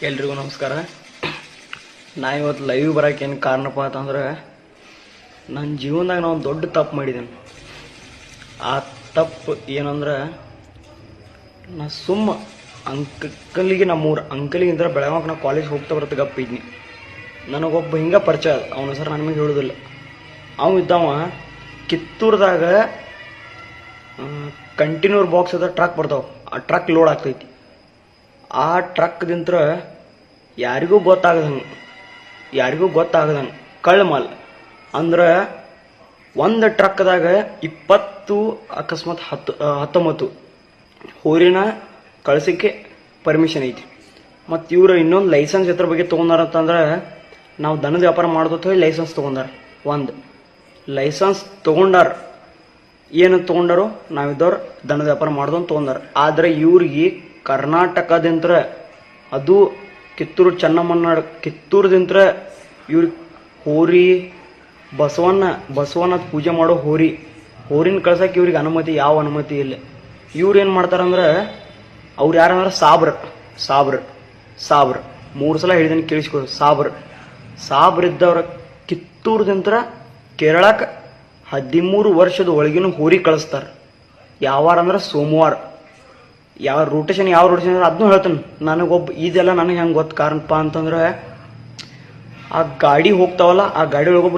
ಎಲ್ರಿಗೂ ನಮಸ್ಕಾರ. ನಾ ಇವತ್ತು ಲೈವ್ ಬರೋಕೆ ಏನು ಕಾರಣಪ್ಪ ಅಂತಂದ್ರೆ ನನ್ನ ಜೀವನದಾಗ ನಾನು ದೊಡ್ಡ ತಪ್ಪು ಮಾಡಿದ್ದೇನೆ. ಆ ತಪ್ಪು ಏನಂದ್ರೆ ನಾ ಅಂಕಲಿಗೆ ನಮ್ಮೂರು ಅಂಕಲಿಗಿಂತ ಬೆಳಗಾವಿಗೆ ನಾ ಕಾಲೇಜ್ ಹೋಗ್ತಾ ಬರ್ತಾ ಗಪ್ಪಿದ್ನಿ. ನನಗೊಬ್ಬ ಹಿಂಗೆ ಪರಿಚಯ ಅದ, ಅವನ ಸರ್ ನನಗೆ ಹೇಳೋದಿಲ್ಲ. ಅವ ಇದ್ದವ ಕಿತ್ತೂರ್ದಾಗ ಕಂಟಿನ್ಯೂರ್ ಬಾಕ್ಸ್ ಅದ ಟ್ರಕ್ ಬರ್ತಾವ, ಆ ಟ್ರಕ್ ಲೋಡ್ ಆಗ್ತೈತಿ. ಆ ಟ್ರಕ್ದಿಂತ್ರ ಯಾರಿಗೂ ಗೊತ್ತಾಗದಂಗೆ ಕಳ್ಳ ಮಾಲ್ ಅಂದ್ರೆ ಒಂದು ಟ್ರಕ್ದಾಗ 20 ಅಕಸ್ಮಾತ್ 19 ಹೋರಿನ ಕಳ್ಸೋಕ್ಕೆ ಪರ್ಮಿಷನ್ ಐತಿ. ಮತ್ತು ಇವರು ಇನ್ನೊಂದು ಲೈಸೆನ್ಸ್ ಎತ್ತರ ಬಗ್ಗೆ ತೊಗೊಂಡಾರಂತಂದ್ರೆ ನಾವು ದನದ ವ್ಯಾಪಾರ ಮಾಡೋದು ಹೇಳಿ ಲೈಸೆನ್ಸ್ ತೊಗೊಂಡಾರ. ಒಂದು ಲೈಸೆನ್ಸ್ ತೊಗೊಂಡಾರ, ಏನು ತೊಗೊಂಡಾರು, ನಾವಿದ್ದವ್ರು ದನದ ವ್ಯಾಪಾರ ಮಾಡೋದು ತೊಗೊಂಡಾರ. ಆದರೆ ಇವ್ರಿಗೆ ಕರ್ನಾಟಕದಿಂದ ಅದು ಕಿತ್ತೂರು ಚೆನ್ನಮ್ಮನ ಕಿತ್ತೂರದಿಂತ್ರ ಇವ್ರಿಗೆ ಹೋರಿ ಬಸವನ ಪೂಜೆ ಮಾಡೋ ಹೋರಿನ ಕಳ್ಸಕ್ಕೆ ಇವ್ರಿಗೆ ಯಾವ ಅನುಮತಿ ಇಲ್ಲ. ಇವ್ರು ಏನು ಮಾಡ್ತಾರಂದ್ರೆ ಅವ್ರು ಯಾರಂದ್ರೆ ಸಾಬ್ರ 3 ಸಲ ಹೇಳಿದೀನಿ ಕೇಳಿಸ್ಕೊ. ಸಾಬ್ರ ಇದ್ದವ್ರ ಕಿತ್ತೂರದಿಂತ್ರ ಕೇರಳಕ್ಕೆ 13 ವರ್ಷದ ಒಳಗಿನ ಹೋರಿ ಕಳಿಸ್ತಾರೆ. ಯಾವಾರ ಅಂದ್ರೆ ಸೋಮವಾರ. ಯಾವ ರೂಟೇಷನ್ ಅಂದ್ರೆ ಅದನ್ನೂ ಹೇಳ್ತಾನೆ. ಇದೆಲ್ಲ ನನಗೆ ಹೆಂಗೆ ಗೊತ್ತು ಕಾರಣಪ್ಪ ಅಂತಂದ್ರೆ ಆ ಗಾಡಿ ಹೋಗ್ತಾವಲ್ಲ, ಆ ಗಾಡಿ ಒಳಗೊಬ್ಬ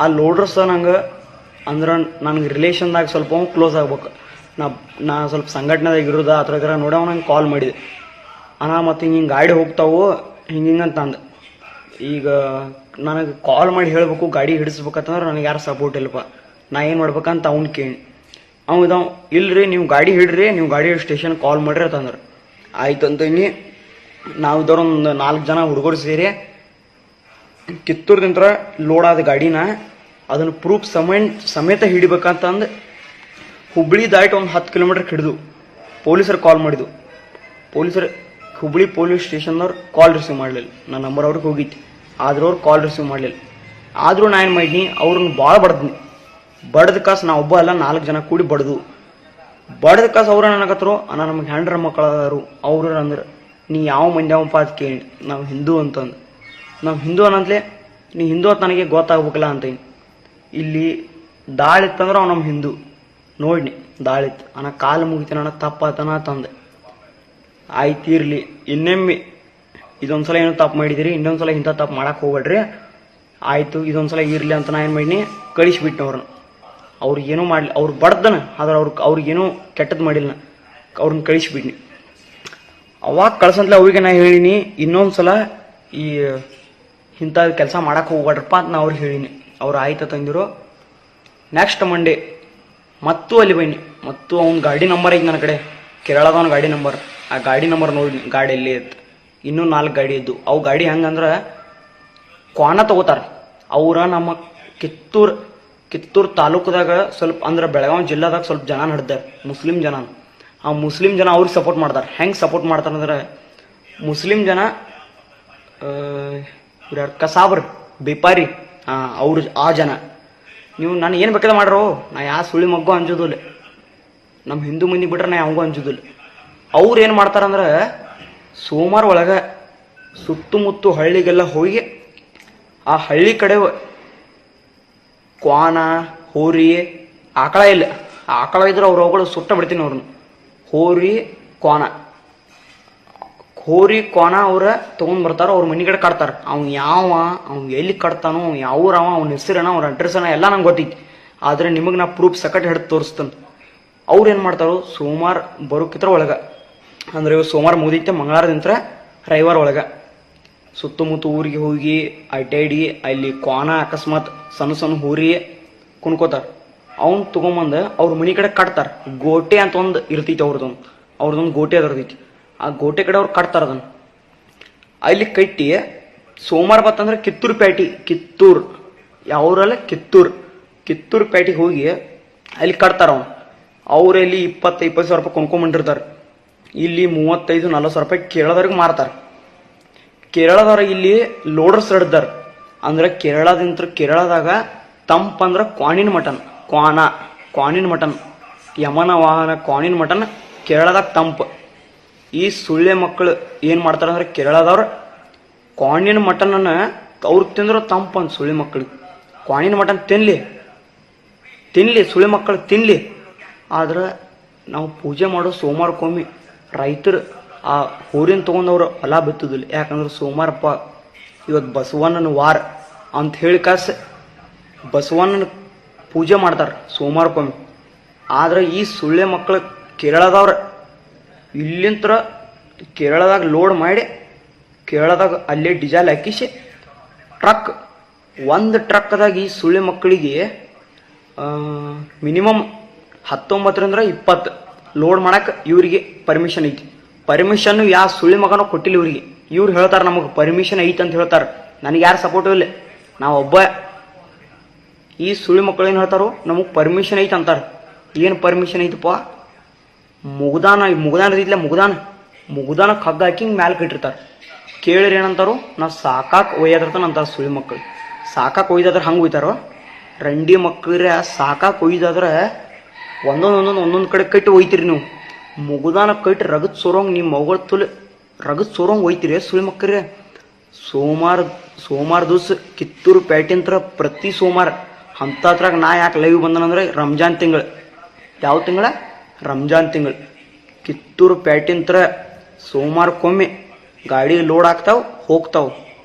ಆ ಲೋಡ್ರಸ್ ಅಂದ್ರೆ ನನಗೆ ರಿಲೇಷನ್ದಾಗ ಸ್ವಲ್ಪ ಕ್ಲೋಸ್ ಆಗ್ಬೇಕು. ನಾ ಸ್ವಲ್ಪ ಸಂಘಟನೆದಾಗ ಇರೋದ ಆ ಥರ ನೋಡವ ನಂಗೆ ಕಾಲ್ ಮಾಡಿದೆ. ಮತ್ತು ಹಿಂಗೆ ಗಾಡಿ ಹೋಗ್ತಾವು ಹಿಂಗಂತ ಅಂದ. ಈಗ ನನಗೆ ಕಾಲ್ ಮಾಡಿ ಹೇಳಬೇಕು ಗಾಡಿ ಹಿಡಿಸ್ಬೇಕಂತಂದ್ರೆ ನನಗೆ ಯಾರು ಸಪೋರ್ಟ್ ಇಲ್ಲಪ್ಪ. ನಾ ಏನು ಮಾಡ್ಬೇಕಂತ ಅವ್ನು ಕೇಳಿ ಇದಾವ ಇಲ್ರಿ, ನೀವು ಗಾಡಿ ಹಿಡ್ರಿ, ನೀವು ಗಾಡಿ ಸ್ಟೇಷನ್ ಕಾಲ್ ಮಾಡ್ರಿ ಅಂತಂದ್ರೆ ಆಯ್ತು ಅಂತಂದು ನಾವು ಇದ್ದವ್ರೊಂದು 4 ಜನ ಹುಡುಗರು ಸೇರಿ ಕಿತ್ತೂರ್ದಿಂತ್ರ ಲೋಡ್ ಆದ ಗಾಡಿನ ಅದನ್ನು ಪ್ರೂಫ್ ಸಮೇತ ಹಿಡಿಬೇಕಂತಂದು ಹುಬ್ಳಿ ದಾಟಿ ಒಂದು 10 ಕಿಲೋಮೀಟರ್ ಹಿಡಿದು ಪೊಲೀಸರು ಕಾಲ್ ಮಾಡಿದ್ದು. ಹುಬ್ಳಿ ಪೊಲೀಸ್ ಸ್ಟೇಷನ್ದವ್ರು ಕಾಲ್ ರಿಸೀವ್ ಮಾಡಲಿಲ್ಲ. ನನ್ನ ನಂಬರ್ ಅವ್ರಿಗೆ ಹೋಗಿತ್ತು, ಆದ್ರೂ ಅವ್ರು ಕಾಲ್ ರಿಸೀವ್ ಮಾಡಲಿಲ್ಲ. ಆದರೂ ನಾ ಏನು ಮಾಡೀನಿ, ಅವ್ರನ್ನ ಭಾಳ ಬಡ್ದ ಕಾಸು ನಾ ಒಬ್ಬ ಅಲ್ಲ 4 ಜನ ಕೂಡಿ ಬಡ್ದ ಕಾಸು ಅವ್ರ ನನಗತ್ರು ನಮಗೆ ಹೆಂಡ್ರ ಮಕ್ಕಳದಾರು. ಅವ್ರು ಅಂದ್ರೆ ನೀ ಯಾವ ಮಂದಿ ಅವಪ್ಪ ಅದು ಕೇಳಿ, ನಾವು ಹಿಂದೂ ಅಂತಂದು. ನಾವು ಹಿಂದೂ ಅನ್ನಂತಲೇ ನೀ ಹಿಂದೂ ಅಂತ ನನಗೆ ಗೊತ್ತಾಗ್ಬೇಕಲ್ಲ ಅಂತ. ಇಲ್ಲಿ ದಾಳಿತ್ತಂದ್ರೆ ಅವ್ ನಮ್ಮ ಹಿಂದೂ ನೋಡಿನಿ. ದಾಳಿತ್ತು ಕಾಲು ಮುಗಿತೀನಿ ಅಣ್ಣ ತಪ್ಪಾತನ ತಂದೆ. ಆಯ್ತು ಇರಲಿ, ಇನ್ನೊಮ್ಮೆ ಇದೊಂದ್ಸಲ ಏನೋ ತಪ್ಪು ಮಾಡಿದಿರಿ, ಇನ್ನೊಂದ್ಸಲ ಇಂಥ ತಪ್ಪು ಮಾಡಕ್ಕೆ ಹೋಗ್ಬೇಡ್ರಿ, ಆಯಿತು ಇದೊಂದ್ಸಲ ಇರಲಿ ಅಂತ ನಾ ಏನು ಮಾಡೀನಿ, ಕಳಿಸ್ಬಿಟ್ನಿ ಅವ್ರನ್ನ. ಅವ್ರಿಗೇನೂ ಮಾಡಲಿ, ಅವ್ರು ಬಡ್ದನ, ಆದ್ರೆ ಅವ್ರಿಗೇನೂ ಕೆಟ್ಟದ್ದು ಮಾಡಿಲ್ಲ, ಅವ್ರನ್ನ ಕಳಿಸ್ಬಿಟ್ನಿ. ಅವಾಗ ಕಳ್ಸಂತಲೇ ಅವ್ರಿಗೆ ನಾ ಹೇಳಿನಿ, ಇನ್ನೊಂದ್ಸಲ ಈ ಇಂಥ ಕೆಲಸ ಮಾಡಕ್ಕೆ ಹೋಗ್ಬೇಡ್ರಪ್ಪ ಅಂತ ನಾ ಅವ್ರಿಗೆ ಹೇಳಿನಿ. ಅವ್ರು ಆಯ್ತು ತಂದಿರೋ. ನೆಕ್ಸ್ಟ್ ಮಂಡೇ ಮತ್ತು ಅಲ್ಲಿ ಬನ್ನಿ, ಮತ್ತು ಅವ್ನ ಗಾಡಿ ನಂಬರ್ ಐತಿ ನನ್ನ ಕಡೆ, ಕೇರಳದವನ ಗಾಡಿ ನಂಬರ್. ಆ ಗಾಡಿ ನಂಬರ್ ನೋಡಿ, ಗಾಡಿ ಎಲ್ಲಿ ಇತ್ತು, ಇನ್ನೂ 4 ಗಾಡಿ ಇದ್ದು. ಅವು ಗಾಡಿ ಹೆಂಗಂದ್ರೆ ಕ್ವಾಣ ತಗೋತಾರೆ. ಅವ್ರ ನಮ್ಮ ಕಿತ್ತೂರು ತಾಲೂಕದಾಗ ಸ್ವಲ್ಪ ಅಂದ್ರೆ ಬೆಳಗಾವಿ ಜಿಲ್ಲಾದಾಗ ಸ್ವಲ್ಪ ಜನ ನಡ್ದಾರೆ, ಮುಸ್ಲಿಂ ಜನ. ಆ ಮುಸ್ಲಿಂ ಜನ ಅವ್ರಿಗೆ ಸಪೋರ್ಟ್ ಮಾಡ್ತಾರೆ. ಹೆಂಗೆ ಸಪೋರ್ಟ್ ಮಾಡ್ತಾರೆ ಅಂದ್ರೆ ಮುಸ್ಲಿಂ ಜನ ಕಸಾಬ್ರ ಬೇಪಾರಿ ಅವ್ರು ಆ ಜನ. ನೀವು ನಾನು ಏನು ಬೇಕಾದ ಮಾಡ್ರೋ, ನಾ ಯಾವ ಸುಳಿ ಮಗ್ಗು ಅಂಜೋದಿಲ್ಲ, ನಮ್ಮ ಹಿಂದೂ ಮಂದಿ ಬಿಟ್ರೆ ನಾ ಯಾವಾಗೂ ಅಂಜೋದಿಲ್ಲ. ಅವ್ರು ಏನು ಮಾಡ್ತಾರಂದ್ರೆ ಸೋಮವಾರ ಒಳಗೆ ಸುತ್ತಮುತ್ತ ಹಳ್ಳಿಗೆಲ್ಲ ಹೋಗಿ ಆ ಹಳ್ಳಿ ಕಡೆ ಕ್ವಾನ ಹೋರಿ ಆಕಳ ಇಲ್ಲ, ಆಕಳ ಇದ್ರೆ ಅವ್ರು ಅವುಗಳು ಸುಟ್ಟ ಬಿಡ್ತೀನಿ ಅವ್ರನ್ನ. ಹೋರಿ ಕ್ವಾನ ಅವ್ರ ತೊಗೊಂಡ್ ಬರ್ತಾರ, ಅವ್ರ ಮನೆ ಕಡೆ ಕಟ್ತಾರ. ಅವ್ನು ಎಲ್ಲಿ ಕಟ್ತಾನೋ, ಯಾವ ಊರವ, ಅವ್ನ ಹೆಸರನ, ಅವ್ರ ಅಡ್ರೆಸ್ನ ಎಲ್ಲ ನಂಗೆ ಗೊತ್ತೈತಿ. ಆದ್ರೆ ನಿಮಗೆ ನಾ ಪ್ರೂಫ್ ಸಕಟ್ ಹಿಡಿದು ತೋರಿಸ್ತಾನೆ. ಅವ್ರು ಏನು ಮಾಡ್ತಾರೋ ಸೋಮವಾರ ಬರೋಕಿತ್ರ ಒಳಗೆ ಅಂದ್ರೆ ಇವ್ ಸೋಮವಾರ ಮುಗಿದೈತೆ, ಮಂಗಳವಾರದಿಂತ್ರ ರವಿವಾರ ಒಳಗೆ ಸುತ್ತಮುತ್ತ ಊರಿಗೆ ಹೋಗಿ ಅಡ್ಡಾಡಿ ಅಲ್ಲಿ ಕ್ವಾನ ಅಕಸ್ಮಾತ್ ಸಣ್ಣ ಹೋರಿ ಕುಣ್ಕೋತಾರ. ಅವ್ನು ತೊಗೊಂಬಂದು ಅವ್ರ ಮನೆ ಕಡೆ ಕಟ್ತಾರೆ. ಗೋಟೆ ಅಂತ ಒಂದು ಇರ್ತೈತಿ, ಅವ್ರದೊಂದು ಗೋಟೆ ಅದಿರ್ತೈತಿ. ಆ ಗೋಟೆ ಕಡೆ ಅವ್ರು ಕಟ್ತಾರ ಅದನ್ನು. ಅಲ್ಲಿ ಕಟ್ಟಿ ಸೋಮವಾರ ಬತ್ತಂದ್ರೆ ಕಿತ್ತೂರು ಯಾವ್ರಲ್ಲ ಕಿತ್ತೂರು ಪೇಟೆಗೆ ಹೋಗಿ ಅಲ್ಲಿ ಕಟ್ತಾರ. ಅವ್ರಲ್ಲಿ 20-25 ಸಾವಿರ ರೂಪಾಯಿ ಕೊಂಡ್ಕೊಂಡ್ಬಂದಿರ್ತಾರೆ. ಇಲ್ಲಿ 35-40 ಸಾವಿರ ರೂಪಾಯಿ ಕೇರಳದವ್ರಿಗೆ ಮಾರ್ತಾರೆ. ಕೇರಳದವ್ರ ಇಲ್ಲಿ ಲೋಡರ್ಸ್ ಹಿಡ್ದಾರ. ಅಂದ್ರೆ ಕೇರಳದಾಗ ತಂಪಂದ್ರೆ ಕ್ವಾನಿನ ಮಟನ್, ಯಮನ ವಾಹನ ಕ್ವಾನಿನ ಮಟನ್ ಕೇರಳದಾಗ ತಂಪು. ಈ ಸುಳ್ಳೆ ಮಕ್ಕಳು ಏನು ಮಾಡ್ತಾರೆ ಅಂದ್ರೆ ಕೇರಳದವ್ರು ಕ್ವಾಣಿನ ಮಟನನ್ನು ಅವ್ರು ತಿಂದ್ರೆ ತಂಪಂತ ಸುಳ್ಳಿ ಮಕ್ಕಳಿಗೆ ಕ್ವಾಣಿನ ಮಟನ್ ತಿನ್ಲಿ ಸುಳ್ಳಿ ಮಕ್ಕಳು ತಿನ್ಲಿ. ಆದ್ರೆ ನಾವು ಪೂಜೆ ಮಾಡೋ ಸೋಮವಾರಕ್ಕೊಮ್ಮೆ ರೈತರು ಆ ಹೋರಿನ ತೊಗೊಂಡವ್ರು ಹೊಲ ಬಿತ್ತುದಿಲ್ಲ. ಯಾಕಂದ್ರೆ ಸೋಮವಾರಪ್ಪ ಇವತ್ತು ಬಸವಣ್ಣನ ವಾರ ಅಂತ ಹೇಳಿ ಕಾಸು ಬಸವಣ್ಣನ ಪೂಜೆ ಮಾಡ್ತಾರೆ ಸೋಮವಾರಕ್ಕೊಮ್ಮೆ. ಆದ್ರೆ ಈ ಸುಳ್ಳೆ ಮಕ್ಕಳು ಕೇರಳದವ್ರು ಇಲ್ಲಿಂತ್ರ ಕೇರಳದಾಗ ಲೋಡ್ ಮಾಡಿ ಕೇರಳದಾಗ ಅಲ್ಲೇ ಡಿಜಲ್ ಹಾಕಿಸಿ ಒಂದು ಟ್ರಕ್ದಾಗ ಈ ಸುಳ್ಳೆ ಮಕ್ಕಳಿಗೆ ಮಿನಿಮಮ್ 19-20 ಲೋಡ್ ಮಾಡಕ್ಕೆ ಇವ್ರಿಗೆ ಪರ್ಮಿಷನ್ ಐತಿ. ಪರ್ಮಿಷನ್ ಯಾವ ಸುಳ್ಳಿ ಮಗನೋ ಕೊಟ್ಟಿಲ್ಲ ಇವ್ರಿಗೆ. ಇವ್ರು ಹೇಳ್ತಾರೆ ನಮಗೆ ಪರ್ಮಿಷನ್ ಐತಿ ಅಂತ ಹೇಳ್ತಾರೆ. ನನಗೆ ಯಾರು ಸಪೋರ್ಟು ಇಲ್ಲ, ನಾವು ಒಬ್ಬ. ಈ ಸುಳ್ಳಿ ಮಕ್ಕಳು ಏನು ಹೇಳ್ತಾರೋ ನಮಗೆ ಪರ್ಮಿಷನ್ ಐತೆ ಅಂತಾರೆ. ಏನು ಪರ್ಮಿಷನ್ ಐತಪ್ಪ? ಮುಗ್ದಾನ ಕಗ್ಗ ಹಾಕಿ ಮ್ಯಾಲೆ ಕಟ್ಟಿರ್ತಾರೆ. ಕೇಳಿರಿ ಏನಂತಾರೋ ನಾವು ಸಾಕಾಕ್ ಒಯ್ಯದಿರ್ತಾನೆ ಅಂತಾರೆ ಸುಳ್ಳಿ ಮಕ್ಕಳು. ಸಾಕಾಕ್ ಒಯ್ದಾದ್ರೆ ಹಂಗೆ ಒಯ್ತಾರೋ? ರಂಡಿ ಮಕ್ಕಳ್ರೆ ಸಾಕಾಕ್ ಒಯ್ದಾದ್ರೆ ಒಂದೊಂದು ಕಡೆ ಕಟ್ಟಿ ಒಯ್ತೀರಿ ನೀವು. ಮುಗ್ದಾನ ಕಟ್ಟಿ ರಗತ್ ಸೋರೋಂಗ್ ನಿಮ್ಮ ಮಗಳು ತುಲ್ ರಗತ್ ಸೋರೋಂಗ್ ಒಯ್ತೀರಿ ಸುಳ್ಳಿ ಮಕ್ಕಳ್ರೆ. ಸೋಮವಾರ ದಿವಸ ಕಿತ್ತೂರು ಪೇಟೆಂತ್ರ ಪ್ರತಿ ಸೋಮವಾರ ಅಂಥದ್ರಾಗ ನಾ ಯಾಕೆ ಲೈವ್ ಬಂದನಂದ್ರೆ ರಂಜಾನ್ ತಿಂಗಳು. ಯಾವ ತಿಂಗಳ? ರಂಜಾನ್ ತಿಂಗಳು. ಕಿತ್ತೂರು ಪೇಟೆಂತ್ರ ಸೋಮವಾರಕ್ಕೊಮ್ಮೆ ಗಾಡಿ ಲೋಡ್ ಆಗ್ತಾವ ಹೋಗ್ತಾವ.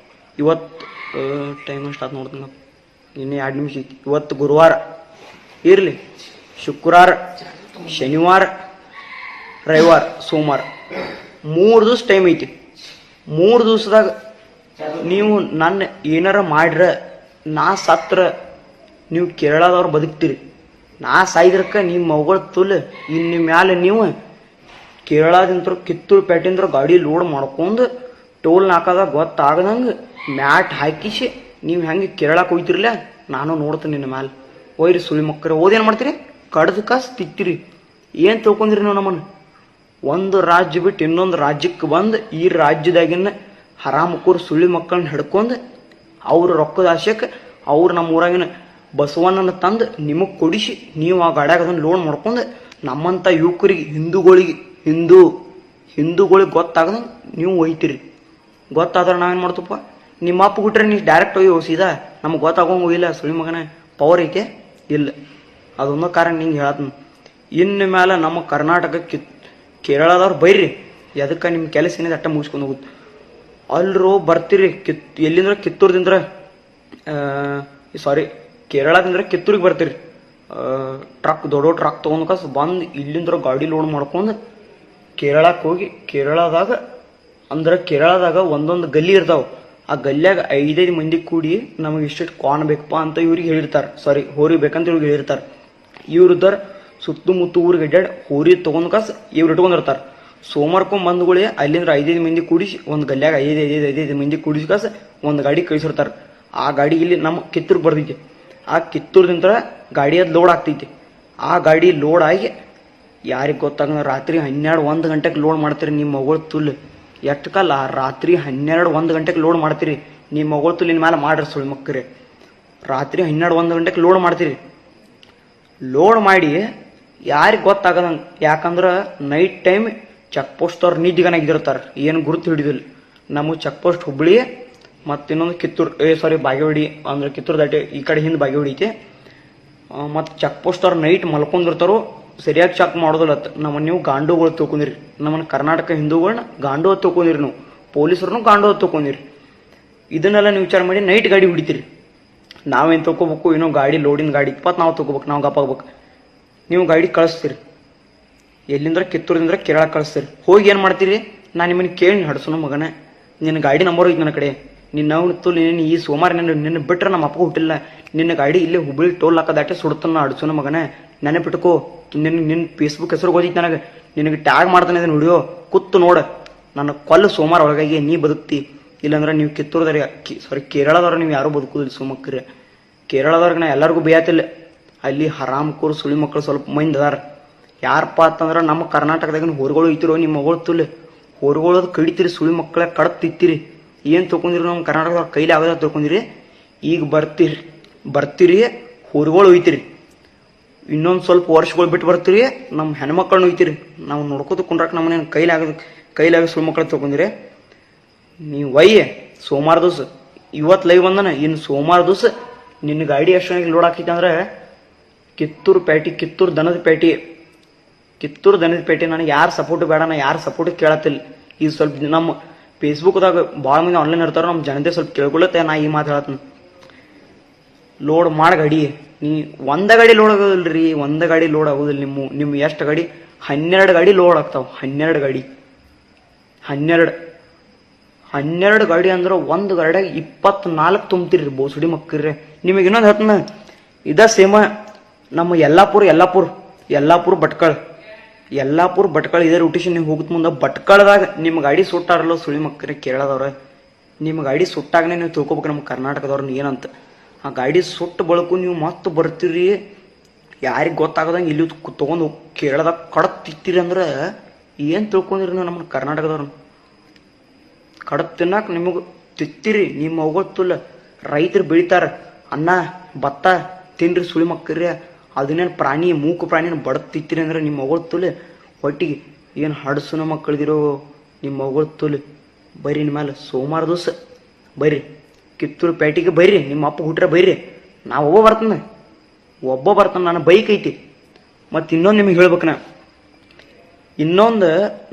ಇವತ್ತು ಟೈಮ್ ಸ್ಟಾರ್ಟ್ ನೋಡ್ತೀನಿ, ಇನ್ನೇ 2 ನಿಮಿಷ ಐತಿ. ಇವತ್ತು ಗುರುವಾರ ಇರಲಿ, ಶುಕ್ರವಾರ, ಶನಿವಾರ, ರವಿವಾರ, ಸೋಮವಾರ 3 ದಿವಸ ಟೈಮ್ ಐತಿ. 3 ದಿವಸದಾಗ ನೀವು ನನ್ನ ಏನಾರ ಮಾಡ್ರ ನಾ ಸತ್ರ ನೀವು ಕೇರಳದವ್ರು ಬದುಕ್ತೀರಿ. ನಾ ಸಾಯ್ದ್ರಕ್ಕ ನಿಮ್ಮ ಮಗಳ ತುಲ್ ಇನ್ನು ಮ್ಯಾಲೆ ನೀವು ಕೇರಳದಿಂದ ಕಿತ್ತೂರು ಪೇಟೆಯಿಂದ ಗಾಡಿ ಲೋಡ್ ಮಾಡ್ಕೊಂಡು ಟೋಲ್ ನಾಕದಾಗ ಗೊತ್ತಾಗದಂಗೆ ಮ್ಯಾಟ್ ಹಾಕಿಸಿ ನೀವು ಹೆಂಗೆ ಕೇರಳಕ್ಕೆ ಹೋಗ್ತಿರ್ಲ ನಾನು ನೋಡ್ತೀನಿ ನಿನ್ನ ಮ್ಯಾಲೆ. ಒಯ್ರಿ ಸುಳಿ ಮಕ್ಕಳು ಓದೇನು ಮಾಡ್ತೀರಿ? ಕಡ್ದು ಕಾಸು ತಿಕ್ತಿರಿ. ಏನು ತಿಳ್ಕೊಂಡಿರಿ ನೀವು ನಮ್ಮನ್ನು? ಒಂದು ರಾಜ್ಯ ಬಿಟ್ಟು ಇನ್ನೊಂದು ರಾಜ್ಯಕ್ಕೆ ಬಂದು ಈ ರಾಜ್ಯದಾಗಿನ ಹರಾಮಕ್ಕೂರು ಸುಳ್ಳಿ ಮಕ್ಕಳನ್ನ ಹಿಡ್ಕೊಂಡು ಅವ್ರ ರೊಕ್ಕದ ಆಶಯಕ್ಕೆ ಅವ್ರು ನಮ್ಮ ಊರಾಗಿನ ಬಸವಣ್ಣನ ತಂದು ನಿಮಗೆ ಕೊಡಿಸಿ ನೀವು ಆ ಗಾಡ್ಯಾಗ ಅದನ್ನು ಲೋಡ್ ಮಾಡ್ಕೊಂಡು ನಮ್ಮಂಥ ಯುವಕರಿಗೆ ಹಿಂದೂಗಳಿಗೆ ಗೊತ್ತಾಗದಂಗೆ ನೀವು ಒಯ್ತೀರಿ. ಗೊತ್ತಾದ್ರೆ ನಾವೇನು ಮಾಡ್ತಪ್ಪ? ನಿಮ್ಮ ಅಪ್ಪ ಬಿಟ್ರೆ ನೀವು ಡೈರೆಕ್ಟ್ ಹೋಗಿ ಸೀದಾ ನಮಗೆ ಗೊತ್ತಾಗೋಂಗೆ ಹೋಗಿಲ್ಲ ಸುಳಿ ಮಗನ ಪವರ್ ಐತೆ ಇಲ್ಲ. ಅದೊಂದು ಕಾರಣ ನಿಂಗೆ ಹೇಳ್ತೀನಿ. ಇನ್ನು ಮೇಲೆ ನಮ್ಮ ಕರ್ನಾಟಕಕ್ಕೆ ಕೇರಳದವ್ರು ಬೈರಿ, ಅದಕ್ಕೆ ನಿಮ್ಮ ಕೆಲಸ ಏನಿದೆ ಅಟ್ಟ ಮುಗಿಸ್ಕೊಂಡು ಹೋಗುತ್ತೆ. ಅಲ್ಲರೂ ಬರ್ತೀರಿ ಎಲ್ಲಿಂದ್ರ ಕಿತ್ತೂರ್ದಿಂದ ಕೇರಳದಿಂದ ಕಿತ್ತೂರಿಗೆ ಬರ್ತೀರಿ. ದೊಡ್ಡ ಟ್ರಕ್ ತೊಗೊಂಡು ಕಾಸು ಬಂದು ಇಲ್ಲಿಂದ್ರ ಗಾಡಿ ಲೋಡ್ ಮಾಡ್ಕೊಂಡು ಕೇರಳಕ್ಕೆ ಹೋಗಿ ಕೇರಳದಾಗ ಒಂದೊಂದು ಗಲ್ಲಿ ಇರ್ತಾವೆ. ಆ ಗಲ್ಯಾಗ 5 ಮಂದಿ ಕೂಡಿ ನಮಗೆ ಇಷ್ಟಿಷ್ಟು ಕಾರ್ನ್ ಬೇಕಪ್ಪ ಅಂತ ಇವ್ರಿಗೆ ಹೇಳಿರ್ತಾರೆ. ಹೋರಿ ಬೇಕಂತ ಇವ್ರಿಗೆ ಹೇಳಿರ್ತಾರೆ. ಇವ್ರದ್ದಾರ ಸುತ್ತಮುತ್ತ ಊರಿಗೆ ಅಡ್ಡಾಡಿ ಹೋರಿ ತೊಗೊಂಡು ಕಾಸು ಇವ್ರು ಇಟ್ಕೊಂಡಿರ್ತಾರೆ. ಸೋಮವಾರಕ್ಕೊಂದು ಬಂದ್ಗಳೇ ಅಲ್ಲಿಂದ್ರ 5 ಮಂದಿ ಕೂಡಿಸಿ ಒಂದು ಗಲ್ಯಾಗ 5 ಮಂದಿ ಕೂಡಿಸಿ ಕಾಸು ಒಂದು ಗಾಡಿ ಕಳಿಸಿರ್ತಾರೆ. ಆ ಗಾಡಿ ಇಲ್ಲಿ ನಮ್ಮ ಕಿತ್ತೂರಿಗೆ ಬರ್ದೈತಿ. ಆ ಕಿತ್ತೂರ್ದಿಂದ ಗಾಡಿ ಅದು ಲೋಡ್ ಆಗ್ತೈತಿ. ಆ ಗಾಡಿ ಲೋಡ್ ಆಗಿ ಯಾರಿಗೆ ಗೊತ್ತಾಗ ರಾತ್ರಿ 12-1 ಗಂಟೆಗೆ ಲೋಡ್ ಮಾಡ್ತೀರಿ. ನಿಮ್ಮ ಮಗಳು ತುಲ್ ಎಷ್ಟು ಕಾಲ ರಾತ್ರಿ 12-1 ಗಂಟೆಗೆ ಲೋಡ್ ಮಾಡ್ತೀರಿ. ನಿಮ್ಮ ಮಗಳು ತುಲ್ಲಿನ ಮೇಲೆ ಮಾಡ್ರಿ ಸುಳ್ಳು ಮಕ್ಕರೆ. ರಾತ್ರಿ 12-1 ಗಂಟೆಗೆ ಲೋಡ್ ಮಾಡ್ತೀರಿ. ಲೋಡ್ ಮಾಡಿ ಯಾರಿಗೆ ಗೊತ್ತಾಗದಂಗೆ, ಯಾಕಂದ್ರೆ ನೈಟ್ ಟೈಮ್ ಚೆಕ್ ಪೋಸ್ಟ್ ಅವ್ರು ನಿದ್ದಿಗನಾಗಿರ್ತಾರೆ, ಏನು ಗುರುತು ಹಿಡಿದಿಲ್ಲ. ನಮಗೆ ಚೆಕ್ ಪೋಸ್ಟ್ ಹುಬ್ಬಳ್ಳಿ ಮತ್ತು ಇನ್ನೊಂದು ಕಿತ್ತೂರು ಬಾಗೇವಾಡಿ ಅಂದ್ರೆ ಕಿತ್ತೂರು ದಾಟಿ ಈ ಕಡೆ ಹಿಂದೆ ಬಾಗೇವಾಡಿ ಐತೆ. ಮತ್ತು ಚೆಕ್ ಪೋಸ್ಟ್ ಅವ್ರು ನೈಟ್ ಮಲ್ಕೊಂಡಿರ್ತಾರೋ, ಸರಿಯಾಗಿ ಚೆಕ್ ಮಾಡೋದಿಲ್ಲ. ನಮ್ಮನ್ನು ನೀವು ಗಾಂಡುಗಳು ತೊಗೊಂಡಿರಿ. ನಮ್ಮನ್ನು ಕರ್ನಾಟಕ ಹಿಂದೂಗಳನ್ನ ಗಾಂಡು ತೊಗೊಂಡಿರಿ. ನೀವು ಪೊಲೀಸರನ್ನು ಗಾಂಡು ತೊಗೊಂಡಿರಿ. ಇದನ್ನೆಲ್ಲ ನೀವು ವಿಚಾರ ಮಾಡಿ ನೈಟ್ ಗಾಡಿ ಹೊಡಿತೀರಿ. ನಾವೇನು ತೊಗೋಬೇಕು? ಇನ್ನೂ ಗಾಡಿ ಲೋಡಿನ ಗಾಡಿ ಇಪ್ಪತ್ತು ನಾವು ತೊಗೋಬೇಕು, ನಾವು ಗಪ್ಪಾಗ್ಬೇಕು. ನೀವು ಗಾಡಿ ಕಳಿಸ್ತೀರಿ ಎಲ್ಲಿಂದ್ರ ಕಿತ್ತೂರಿಂದ ಕೇರಳ ಕಳಿಸ್ತೀರಿ. ಹೋಗಿ ಏನು ಮಾಡ್ತೀರಿ? ನಾನು ನಿಮ್ಮನ್ನು ಕೇಳಿ ಹಡ್ಸೋಣ ಮಗನ, ನಿನ್ನ ಗಾಡಿ ನಂಬರ್ ಐತೆ ನನ್ನ ಕಡೆ. ನಿನ್ನ ಈ ಸೋಮವಾರ ನಿನ್ನ ಬಿಟ್ರೆ ನಮ್ಮ ಅಪ್ಪ ಹುಟ್ಟಿಲ್ಲ. ನಿನ್ನ ಗಾಡಿ ಇಲ್ಲೇ ಹುಬ್ಬಳ್ಳಿ ಟೋಲ್ ಹಾಕ ದಾಟೆ ಸುಡ್ತಾನ ಅಡ್ಸೋಣ ಮಗನ. ನೆನಪಿಟ್ಕೋ. ನಿನ್ನ ಫೇಸ್ಬುಕ್ ಹೆಸರು ಓದಿತ್ತು ನನಗೆ. ನಿನಗೆ ಟ್ಯಾಗ್ ಮಾಡ್ತಾನೆ ಇದನ್ನು ವಿಡಿಯೋ ಕೂತು ನೋಡ. ನನ್ನ ಕೊಲ್ಲ ಸೋಮವಾರ ಒಳಗಾಗಿ ನೀ ಬದುಕ್ತಿ. ಇಲ್ಲಾಂದ್ರೆ ನೀವು ಕೇರಳದವ್ರ ನೀವು ಯಾರೂ ಬದುಕುದಿಲ್ಲ. ಸೋಮಕ್ಕರೆ ಕೇರಳದವ್ರಿಗೆ ನಾ ಎಲ್ಲರಿಗೂ ಬೇಯತಿಲ್ಲ. ಅಲ್ಲಿ ಹರಾಮ್ಕೋರು ಸುಳಿ ಮಕ್ಕಳು ಸ್ವಲ್ಪ ಮಂದಿ ಅದಾರ. ಯಾರಪ್ಪ ಅಂತಂದ್ರೆ ನಮ್ಮ ಕರ್ನಾಟಕದಾಗ ಹೊರಗಳು ಐತಿರೋ ನಿಮ್ಮ ಮಗಳು ತುಲ್ ಹೊರಗಳದು ಕಡಿತೀರಿ. ಸುಳಿ ಮಕ್ಕಳ ಕಡತ್ ತಿತ್ತೀರಿ. ಏನು ತೊಗೊಂಡಿರಿ? ನಮ್ಮ ಕರ್ನಾಟಕದವ್ರ ಕೈಲಿ ಆಗೋದ ತೊಗೊಂಡಿರಿ. ಈಗ ಬರ್ತೀರಿ ಹೊರಗಳು ಒಯ್ತೀರಿ. ಇನ್ನೊಂದು ಸ್ವಲ್ಪ ವರ್ಷಗಳು ಬಿಟ್ಟು ಬರ್ತೀರಿ, ನಮ್ಮ ಹೆಣ್ಮಕ್ಳನ್ನ ಒಯ್ತೀರಿ. ನಾವು ನೋಡ್ಕೋತ ಕುಂಡ್ರಕ್ಕೆ ನಮ್ಮನೇನು ಕೈಲಾಗ ಸುಳ್ಳು ಮಕ್ಕಳು ತೊಗೊಂಡಿರಿ. ನೀವು ಸೋಮವಾರ ದಿವಸ ಇವತ್ತು ಲೈವ್ ಬಂದನ, ಇನ್ನು ಸೋಮವಾರ ದಿವಸ ನಿನ್ನ ಗಾಡಿ ಎಷ್ಟು ಲೋಡ್ ಹಾಕೈತೆ ಅಂದ್ರೆ ಕಿತ್ತೂರು ದನದ ಪೇಟೆ. ನನಗೆ ಯಾರು ಸಪೋರ್ಟ್ ಬೇಡ, ನಾ ಯಾರು ಸಪೋರ್ಟ್ ಕೇಳತ್ತಿಲ್ಲ. ಈಗ ಸ್ವಲ್ಪ ನಮ್ಮ ಫೇಸ್ಬುಕ್ದಾಗ ಭಾಳ ಮಂದಿ ಆನ್ಲೈನ್ ಇರ್ತಾರ, ನಮ್ಮ ಜನತೆ ಸ್ವಲ್ಪ ಕೇಳ್ಕೊಳ್ಳತ್ತೆ. ನಾ ಈ ಮಾತು ಹೇಳತ್ತೀನಿ, ಲೋಡ್ ಮಾಡಿ ಗಾಡಿ. ನೀ ಒಂದ ಗಾಡಿ ಲೋಡ್ ಆಗೋದಿಲ್ರಿ, ಒಂದ ಗಾಡಿ ಲೋಡ್ ಆಗೋದಿಲ್ಲ. ನಿಮ್ಮ ಎಷ್ಟು ಗಾಡಿ? 12 ಗಾಡಿ ಲೋಡ್ ಆಗ್ತಾವ. 12 ಗಾಡಿ 12 ಗಾಡಿ ಅಂದ್ರೆ ಒಂದು ಗಾಡಿಯಾಗ 24 ತುಂಬ್ತಿರಿ ಬೋಸುಡಿ ಮಕ್ಕಳ್ರಿ. ನಿಮಗೆ ಇನ್ನೊಂದು ಹೇಳ್ತಾನ, ಇದ ಸೇಮ ನಮ್ಮ ಯಲ್ಲಾಪುರ ಭಟ್ಕಳ ಇದೇ ರೊಟೇಷನ್ ಹೋಗುತ್ತ ಮುಂದೆ ಭಟ್ಕಳದಾಗ ನಿಮ್ಮ ಗಾಡಿ ಸುಟ್ಟಾರಲ್ಲ ಸುಳಿ ಮಕ್ಕಳ್ರಿ ಕೇರಳದವ್ರ. ನಿಮ್ಮ ಗಾಡಿ ಸುಟ್ಟಾಗನೇ ನೀವು ತಿಳ್ಕೊಬೇಕು ನಮ್ಮ ಕರ್ನಾಟಕದವ್ರನ್ನ ಏನಂತ. ಆ ಗಾಡಿ ಸುಟ್ಟು ಬಳಕು ನೀವು ಮತ್ತೆ ಬರ್ತೀರಿ, ಯಾರಿಗೆ ಗೊತ್ತಾಗದಂಗೆ ಇಲ್ಲಿ ತೊಗೊಂಡು ಕೇರಳದಾಗ ಕಡತ್ ತಿತ್ತೀರಿ ಅಂದ್ರೆ ಏನು ತಿಳ್ಕೊಂಡಿರಿ ನೀವು ನಮ್ಮ ಕರ್ನಾಟಕದವ್ರನ್ನ? ಕಡತ್ ತಿನ್ನಾಕ ನಿಮಗೆ ತಿತ್ತೀರಿ. ನಿಮ್ಮ ಅವಗೊತ್ತಿಲ್ಲ, ರೈತರು ಬೆಳಿತಾರ ಅನ್ನ ಭತ್ತ ತಿನ್ರಿ ಸುಳಿ ಮಕ್ಕಳ್ರಿ. ಅದನ್ನೇನು ಪ್ರಾಣಿ ಮೂಕು ಪ್ರಾಣಿನ ಬಡದ್ ತಿತ್ತೀರಿ ಅಂದ್ರೆ ನಿಮ್ಮ ಅವಗೊತ್ತಿಲ್ಲ. ಹೊಟ್ಟಿಗೆ ಏನು ಹಡಸನ ಮಕ್ಕಳಿದಿರೋ ನಿಮ್ಮ ಅವಗೊತ್ತಿಲ್ಲ. ಬರ್ರಿ ನಿಮ್ಮ ಮೇಲೆ ಸೋಮವಾರ ದಿವಸ ಬರ್ರಿ, ಕಿತ್ತೂರು ಪೇಟೆಗೆ ಬರ್ರಿ. ನಿಮ್ಮ ಅಪ್ಪ ಹುಟ್ರೆ ಬರ್ರಿ, ನಾ ಒಬ್ಬ ಬರ್ತಾನೆ. ನನ್ನ ಬೈಕ್ ಐತಿ. ಮತ್ತು ಇನ್ನೊಂದು ನಿಮಗೆ ಹೇಳ್ಬೇಕು,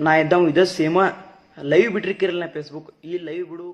ನಾ ಇದ್ದಾವ ಇದ ಸೇಮ ಲೈವ್ ಬಿಟ್ಟಿರ್ಕಿರಲ್ಲ ನಾ ಫೇಸ್ಬುಕ್. ಈ ಲೈವ್ ಬಿಡು